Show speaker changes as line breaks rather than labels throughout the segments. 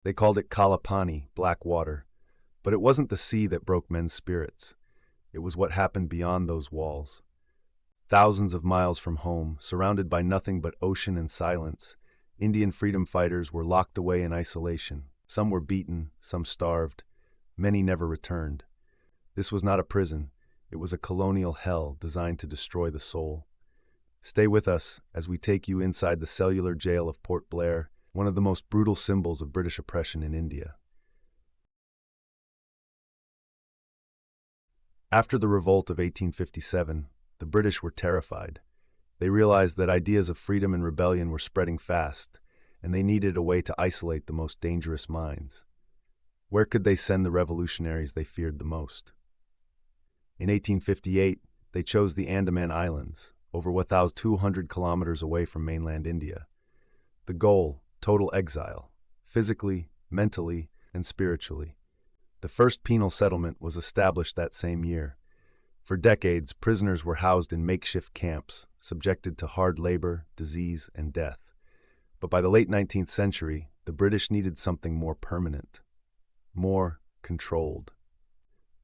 They called it Kala Pani, black water. But it wasn't the sea that broke men's spirits. It was what happened beyond those walls. Thousands of miles from home, surrounded by nothing but ocean and silence, Indian freedom fighters were locked away in isolation. Some were beaten, some starved. Many never returned. This was not a prison. It was a colonial hell designed to destroy the soul. Stay with us as we take you inside the Cellular Jail of Port Blair, one of the most brutal symbols of British oppression in India. After the revolt of 1857, the British were terrified. They realized that ideas of freedom and rebellion were spreading fast, and they needed a way to isolate the most dangerous minds. Where could they send the revolutionaries they feared the most? In 1858, they chose the Andaman Islands, over 1,200 kilometers away from mainland India. The goal, total exile, physically, mentally, and spiritually. The first penal settlement was established that same year. For decades, prisoners were housed in makeshift camps, subjected to hard labor, disease, and death. But by the late 19th century, the British needed something more permanent, more controlled.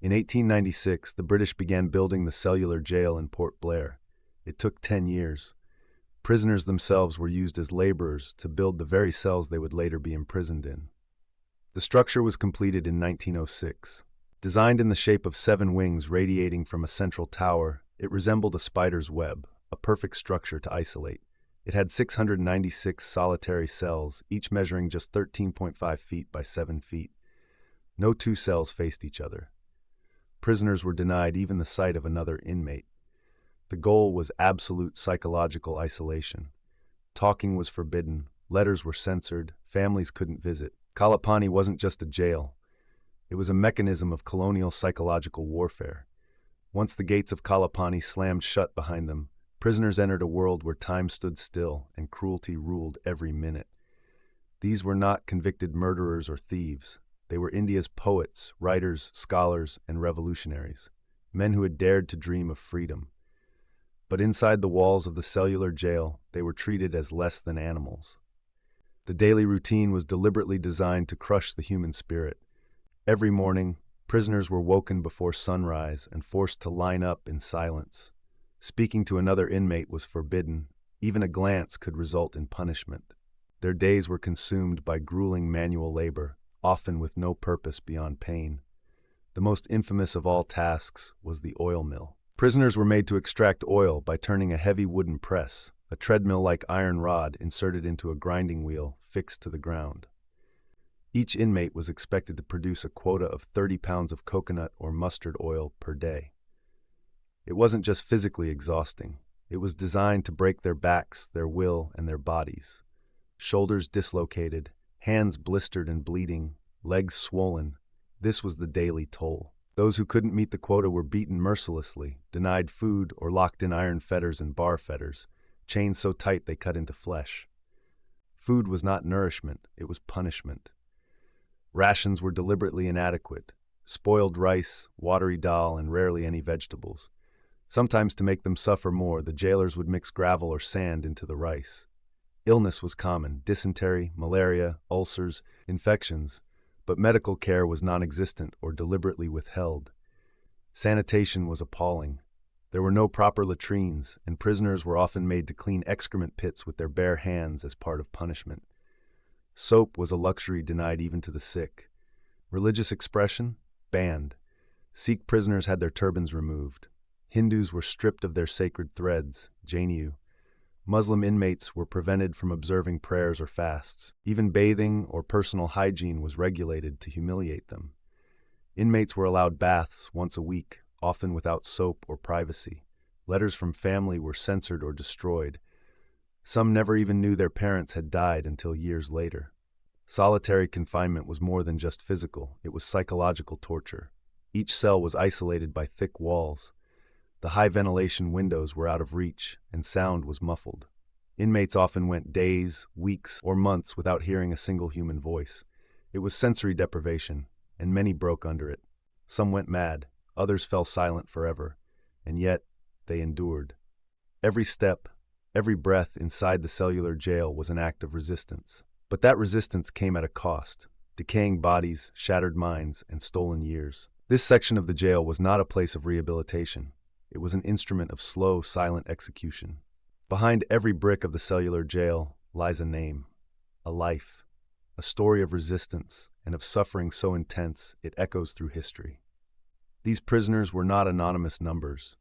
In 1896, the British began building the Cellular Jail in Port Blair. It took 10 years. Prisoners themselves were used as laborers to build the very cells they would later be imprisoned in. The structure was completed in 1906. Designed in the shape of 7 wings radiating from a central tower, it resembled a spider's web, a perfect structure to isolate. It had 696 solitary cells, each measuring just 13.5 feet by 7 feet. No 2 cells faced each other. Prisoners were denied even the sight of another inmate. The goal was absolute psychological isolation. Talking was forbidden, letters were censored, families couldn't visit. Kala Pani wasn't just a jail. It was a mechanism of colonial psychological warfare. Once the gates of Kala Pani slammed shut behind them, prisoners entered a world where time stood still and cruelty ruled every minute. These were not convicted murderers or thieves. They were India's poets, writers, scholars, and revolutionaries, men who had dared to dream of freedom. But inside the walls of the Cellular Jail, they were treated as less than animals. The daily routine was deliberately designed to crush the human spirit. Every morning, prisoners were woken before sunrise and forced to line up in silence. Speaking to another inmate was forbidden. Even a glance could result in punishment. Their days were consumed by grueling manual labor, often with no purpose beyond pain. The most infamous of all tasks was the oil mill. Prisoners were made to extract oil by turning a heavy wooden press, a treadmill-like iron rod inserted into a grinding wheel fixed to the ground. Each inmate was expected to produce a quota of 30 pounds of coconut or mustard oil per day. It wasn't just physically exhausting. It was designed to break their backs, their will, and their bodies. Shoulders dislocated, hands blistered and bleeding, legs swollen. This was the daily toll. Those who couldn't meet the quota were beaten mercilessly, denied food, or locked in iron fetters and bar fetters, chains so tight they cut into flesh. Food was not nourishment, it was punishment. Rations were deliberately inadequate. Spoiled rice, watery dal, and rarely any vegetables. Sometimes to make them suffer more, the jailers would mix gravel or sand into the rice. Illness was common: dysentery, malaria, ulcers, infections, but medical care was non-existent or deliberately withheld. Sanitation was appalling. There were no proper latrines, and prisoners were often made to clean excrement pits with their bare hands as part of punishment. Soap was a luxury denied even to the sick. Religious expression? Banned. Sikh prisoners had their turbans removed. Hindus were stripped of their sacred threads, Jainu. Muslim inmates were prevented from observing prayers or fasts. Even bathing or personal hygiene was regulated to humiliate them. Inmates were allowed baths once a week, often without soap or privacy. Letters from family were censored or destroyed. Some never even knew their parents had died until years later. Solitary confinement was more than just physical, it was psychological torture. Each cell was isolated by thick walls. The high ventilation windows were out of reach, and sound was muffled. Inmates often went days, weeks, or months without hearing a single human voice. It was sensory deprivation, and many broke under it. Some went mad, others fell silent forever, and yet they endured. Every step, every breath inside the Cellular Jail was an act of resistance. But that resistance came at a cost. decaying bodies, shattered minds, and stolen years. This section of the jail was not a place of rehabilitation. It was an instrument of slow, silent execution. Behind every brick of the cellular jail lies a name, a life, a story of resistance and of suffering so intense it echoes through history. These prisoners were not anonymous numbers.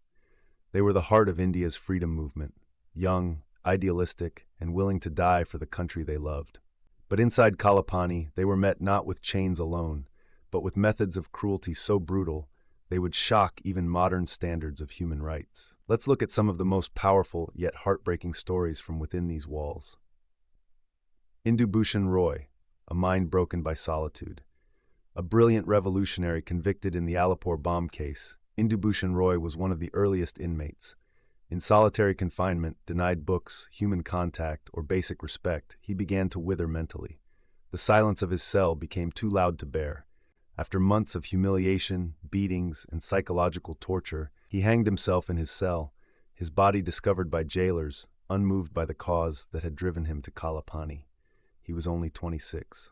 They were the heart of India's freedom movement, young, idealistic, and willing to die for the country they loved. But inside Kala Pani, they were met not with chains alone, but with methods of cruelty so brutal they would shock even modern standards of human rights. Let's look at some of the most powerful yet heartbreaking stories from within these walls. Indubhushan Roy, a mind broken by solitude. A brilliant revolutionary convicted in the Alipore bomb case, Indubhushan Roy was one of the earliest inmates. In solitary confinement, denied books, human contact, or basic respect, he began to wither mentally. The silence of his cell became too loud to bear. After months of humiliation, beatings, and psychological torture, he hanged himself in his cell, his body discovered by jailers, unmoved by the cause that had driven him to Kala Pani. He was only 26.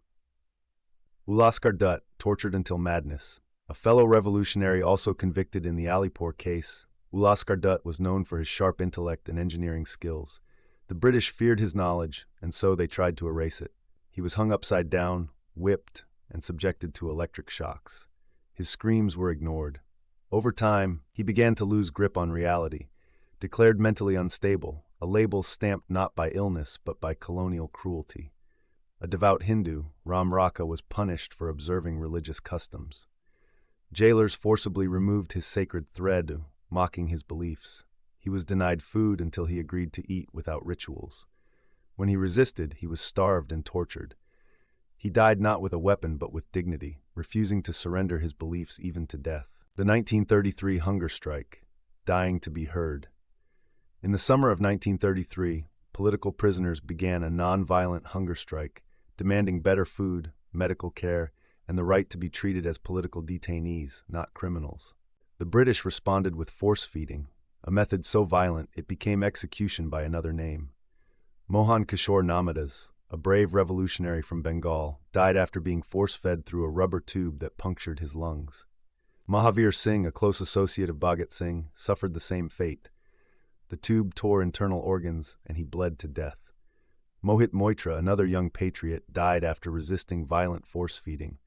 Veer Dutt, tortured until madness. A fellow revolutionary also convicted in the Alipore case, Veer Dutt was known for his sharp intellect and engineering skills. The British feared his knowledge, and so they tried to erase it. He was hung upside down, whipped, and subjected to electric shocks. His screams were ignored. Over time, he began to lose grip on reality. Declared mentally unstable, a label stamped not by illness but by colonial cruelty. A devout Hindu, Ram Raka was punished for observing religious customs. Jailers forcibly removed his sacred thread, mocking his beliefs. He was denied food until he agreed to eat without rituals. When he resisted, he was starved and tortured. He died not with a weapon but with dignity, refusing to surrender his beliefs even to death. The 1933 hunger strike, dying to be heard. In the summer of 1933, political prisoners began a non-violent hunger strike, demanding better food, medical care, and the right to be treated as political detainees, not criminals. The British responded with force-feeding, a method so violent it became execution by another name. Mohan Kishore Namadas, a brave revolutionary from Bengal, died after being force-fed through a rubber tube that punctured his lungs. Mahavir Singh, a close associate of Govt Singh, suffered the same fate. The tube tore internal organs, and he bled to death. Mohit Moitra, another young patriot, died after resisting violent force-feeding.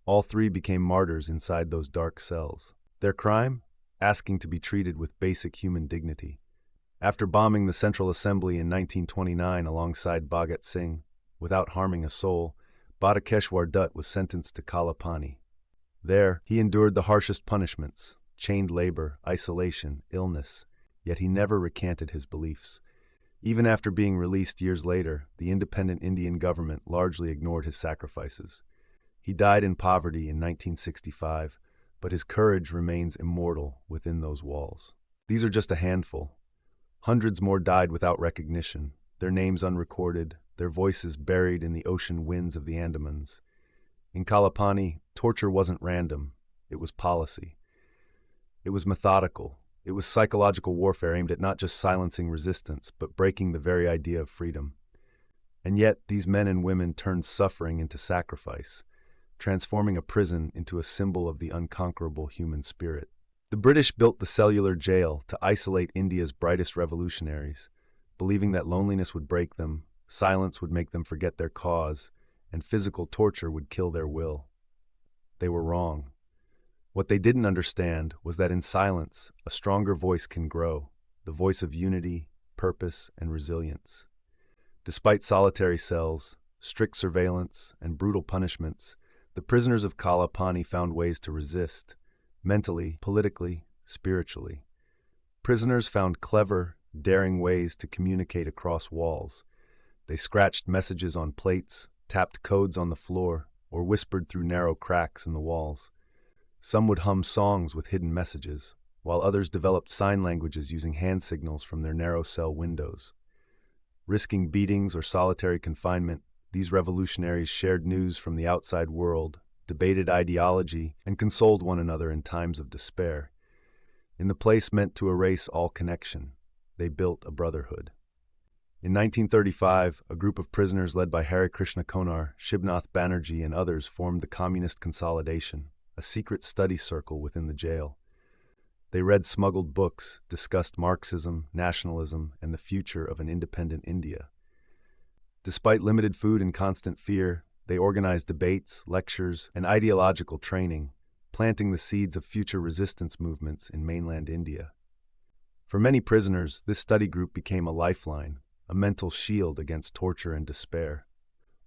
All three became martyrs inside those dark cells. Their crime? Asking to be treated with basic human dignity. After bombing the Central Assembly in 1929 alongside Govt Singh, without harming a soul, Batukeshwar Dutt was sentenced to Kala Pani. There, he endured the harshest punishments, chained labor, isolation, illness, yet he never recanted his beliefs. Even after being released years later, the independent Indian government largely ignored his sacrifices. He died in poverty in 1965, but his courage remains immortal within those walls. These are just a handful. Hundreds more died without recognition, their names unrecorded, their voices buried in the ocean winds of the Andamans. In Kala Pani, torture wasn't random, it was policy. It was methodical. It was psychological warfare aimed at not just silencing resistance, but breaking the very idea of freedom. And yet, these men and women turned suffering into sacrifice, transforming a prison into a symbol of the unconquerable human spirit. The British built the Cellular Jail to isolate India's brightest revolutionaries, believing that loneliness would break them, silence would make them forget their cause, and physical torture would kill their will. They were wrong. What they didn't understand was that in silence, a stronger voice can grow, the voice of unity, purpose, and resilience. Despite solitary cells, strict surveillance, and brutal punishments, the prisoners of Kala Pani found ways to resist, mentally, politically, spiritually. Prisoners found clever, daring ways to communicate across walls. They scratched messages on plates, tapped codes on the floor, or whispered through narrow cracks in the walls. Some would hum songs with hidden messages, while others developed sign languages using hand signals from their narrow cell windows. Risking beatings or solitary confinement, these revolutionaries shared news from the outside world, debated ideology, and consoled one another in times of despair. In the place meant to erase all connection, they built a brotherhood. In 1935, a group of prisoners led by Hari Krishna Konar, Shibnath Banerjee, and others formed the Communist Consolidation, a secret study circle within the jail. They read smuggled books, discussed Marxism, nationalism, and the future of an independent India. Despite limited food and constant fear, they organized debates, lectures, and ideological training, planting the seeds of future resistance movements in mainland India. For many prisoners, this study group became a lifeline, a mental shield against torture and despair.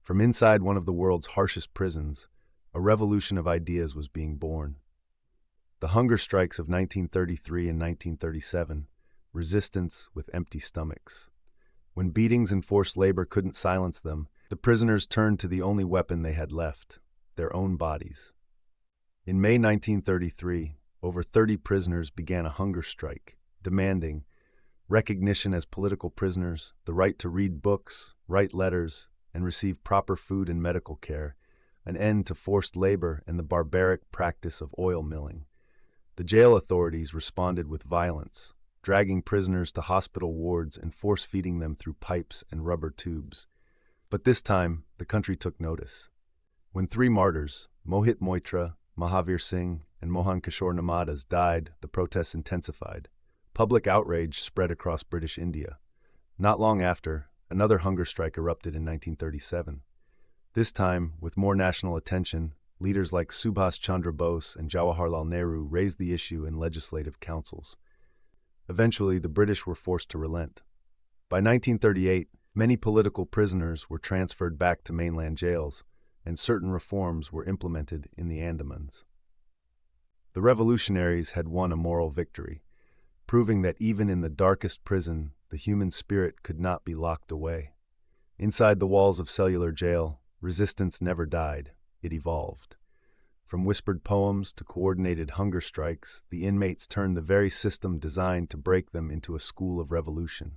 From inside one of the world's harshest prisons, a revolution of ideas was being born. The hunger strikes of 1933 and 1937, resistance with empty stomachs. When beatings and forced labor couldn't silence them, the prisoners turned to the only weapon they had left, their own bodies. In May 1933, over 30 prisoners began a hunger strike, demanding recognition as political prisoners, the right to read books, write letters, and receive proper food and medical care, an end to forced labor and the barbaric practice of oil milling. The jail authorities responded with violence, dragging prisoners to hospital wards and force-feeding them through pipes and rubber tubes. But this time, the country took notice. When 3 martyrs, Mohit Moitra, Mahavir Singh, and Mohan Kishore Namadas died, the protests intensified. Public outrage spread across British India. Not long after, another hunger strike erupted in 1937. This time, with more national attention, leaders like Subhas Chandra Bose and Jawaharlal Nehru raised the issue in legislative councils. Eventually, the British were forced to relent. By 1938, many political prisoners were transferred back to mainland jails, and certain reforms were implemented in the Andamans. The revolutionaries had won a moral victory, proving that even in the darkest prison, the human spirit could not be locked away. Inside the walls of Cellular Jail, resistance never died, it evolved. From whispered poems to coordinated hunger strikes, the inmates turned the very system designed to break them into a school of revolution.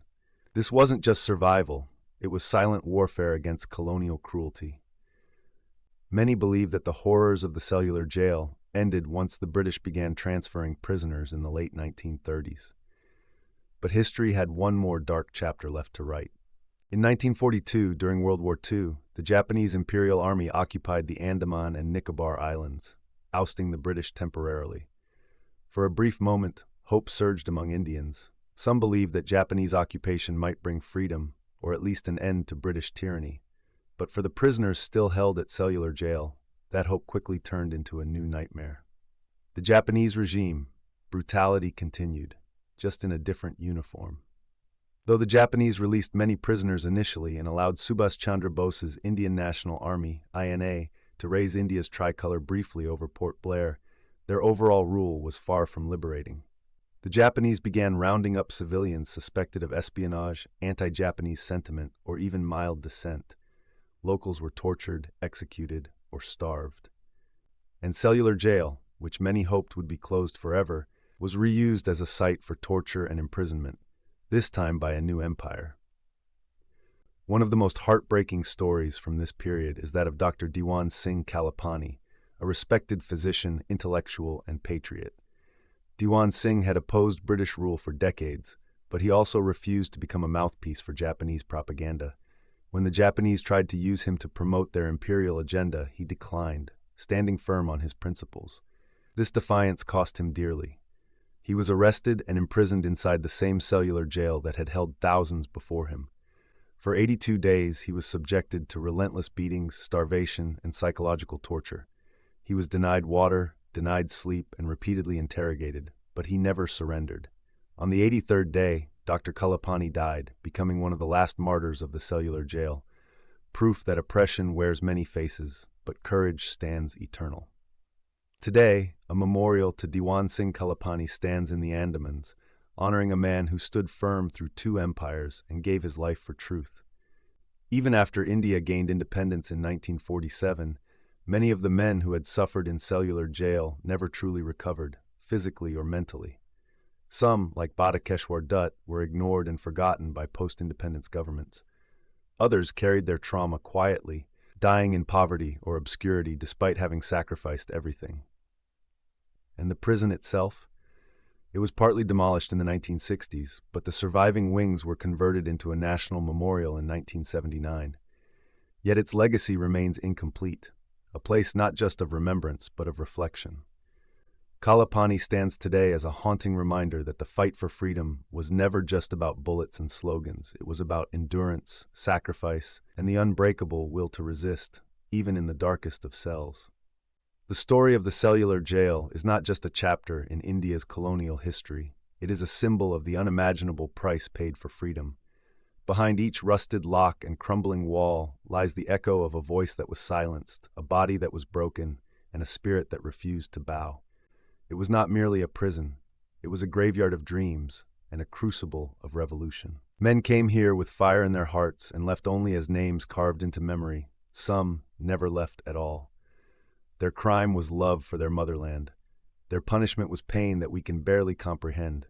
This wasn't just survival, it was silent warfare against colonial cruelty. Many believe that the horrors of the Cellular Jail ended once the British began transferring prisoners in the late 1930s. But history had one more dark chapter left to write. In 1942, during World War II, the Japanese Imperial Army occupied the Andaman and Nicobar Islands, ousting the British temporarily. For a brief moment, hope surged among Indians. Some believed that Japanese occupation might bring freedom, or at least an end to British tyranny. But for the prisoners still held at Cellular Jail, that hope quickly turned into a new nightmare. The Japanese regime, brutality continued, just in a different uniform. Though the Japanese released many prisoners initially and allowed Subhas Chandra Bose's Indian National Army, INA, to raise India's tricolor briefly over Port Blair, their overall rule was far from liberating. The Japanese began rounding up civilians suspected of espionage, anti-Japanese sentiment, or even mild dissent. Locals were tortured, executed, or starved. And Cellular Jail, which many hoped would be closed forever, was reused as a site for torture and imprisonment, this time by a new empire. One of the most heartbreaking stories from this period is that of Dr. Diwan Singh Kalepani, a respected physician, intellectual, and patriot. Diwan Singh had opposed British rule for decades, but he also refused to become a mouthpiece for Japanese propaganda. When the Japanese tried to use him to promote their imperial agenda, he declined, standing firm on his principles. This defiance cost him dearly. He was arrested and imprisoned inside the same Cellular Jail that had held thousands before him. For 82 days, he was subjected to relentless beatings, starvation, and psychological torture. He was denied water, denied sleep, and repeatedly interrogated, but he never surrendered. On the 83rd day, Dr. Kala Pani died, becoming one of the last martyrs of the Cellular Jail, proof that oppression wears many faces, but courage stands eternal. Today, a memorial to Diwan Singh Kalepani stands in the Andamans, honoring a man who stood firm through 2 empires and gave his life for truth. Even after India gained independence in 1947, many of the men who had suffered in Cellular Jail never truly recovered, physically or mentally. Some, like Batukeshwar Dutt, were ignored and forgotten by post-independence governments. Others carried their trauma quietly, dying in poverty or obscurity despite having sacrificed everything. And the prison itself? It was partly demolished in the 1960s, but the surviving wings were converted into a national memorial in 1979. Yet its legacy remains incomplete, a place not just of remembrance but of reflection. Kala Pani stands today as a haunting reminder that the fight for freedom was never just about bullets and slogans. It was about endurance, sacrifice, and the unbreakable will to resist, even in the darkest of cells. The story of the Cellular Jail is not just a chapter in India's colonial history. It is a symbol of the unimaginable price paid for freedom. Behind each rusted lock and crumbling wall lies the echo of a voice that was silenced, a body that was broken, and a spirit that refused to bow. It was not merely a prison. It was a graveyard of dreams and a crucible of revolution. Men came here with fire in their hearts and left only as names carved into memory. Some never left at all. Their crime was love for their motherland. Their punishment was pain that we can barely comprehend.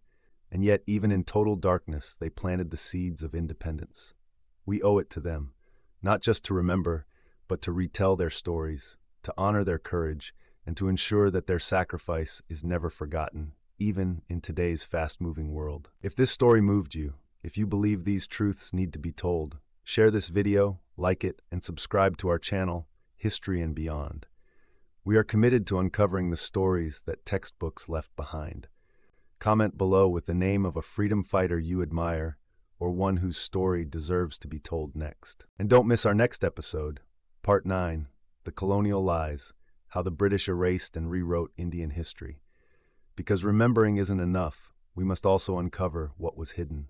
And yet, even in total darkness, they planted the seeds of independence. We owe it to them, not just to remember, but to retell their stories, to honor their courage, and to ensure that their sacrifice is never forgotten, even in today's fast-moving world. If this story moved you, if you believe these truths need to be told, share this video, like it, and subscribe to our channel, History and Beyond. We are committed to uncovering the stories that textbooks left behind. Comment below with the name of a freedom fighter you admire or one whose story deserves to be told next. And don't miss our next episode, Part 9, The Colonial Lies, How the British Erased and Rewrote Indian History. Because remembering isn't enough, we must also uncover what was hidden.